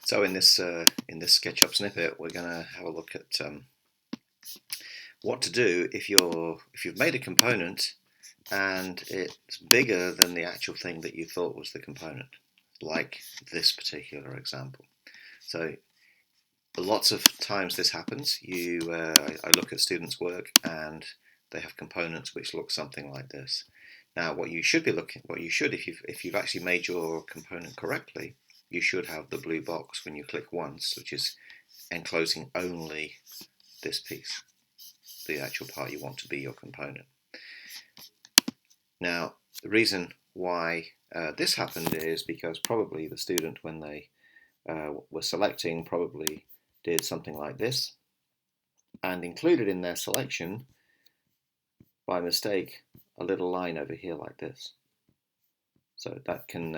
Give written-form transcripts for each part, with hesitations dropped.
So in this Sketchup snippet, we're going to have a look at what to do if you've made a component and it's bigger than the actual thing that you thought was the component, like this particular example. So lots of times this happens. I look at students' work and they have components which look something like this. Now, what you should if you've actually made your component correctly, you should have the blue box when you click once, which is enclosing only this piece, the actual part you want to be your component. Now, the reason why this happened is because probably the student, when they were selecting, probably did something like this and included in their selection, by mistake, a little line over here like this. So that can,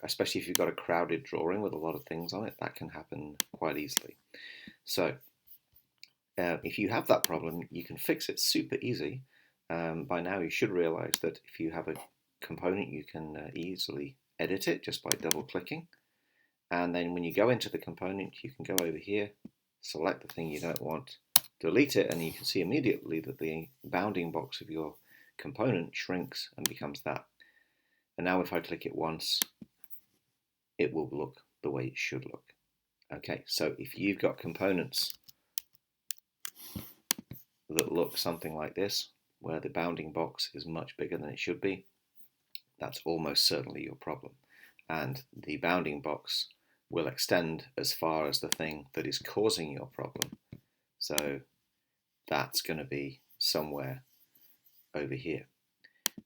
especially if you've got a crowded drawing with a lot of things on it, that can happen quite easily. So if you have that problem, you can fix it super easy. By now you should realize that if you have a component, you can easily edit it just by double clicking. And then when you go into the component, you can go over here, select the thing you don't want, delete it, and you can see immediately that the bounding box of your component shrinks and becomes that. And now if I click it once, it will look the way it should look. Okay, so if you've got components that look something like this, where the bounding box is much bigger than it should be, that's almost certainly your problem. And the bounding box will extend as far as the thing that is causing your problem. So that's going to be somewhere over here.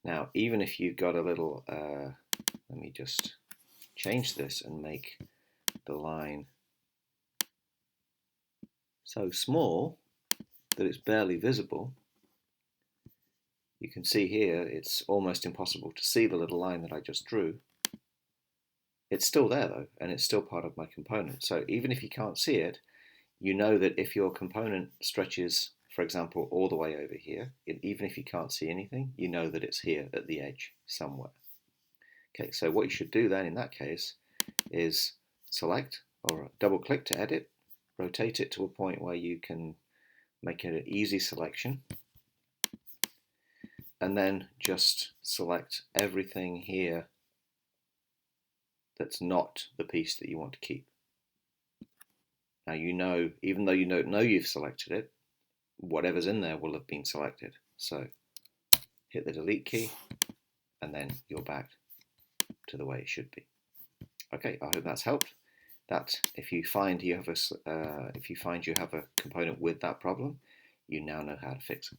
Now, even if you've got a little, let me just change this and make the line so small that it's barely visible. You can see here it's almost impossible to see the little line that I just drew. It's still there though, and it's still part of my component. So even if you can't see it, you know that if your component stretches, for example, all the way over here, even if you can't see anything, you know that it's here at the edge somewhere. Okay, so what you should do then in that case is select or double click to edit, rotate it to a point where you can make it an easy selection, and then just select everything here that's not the piece that you want to keep. Now you know, even though you don't know you've selected it, whatever's in there will have been selected. So hit the delete key and then you're back to the way it should be. Okay, I hope that's helped. That if you find you have a component with that problem, you now know how to fix it.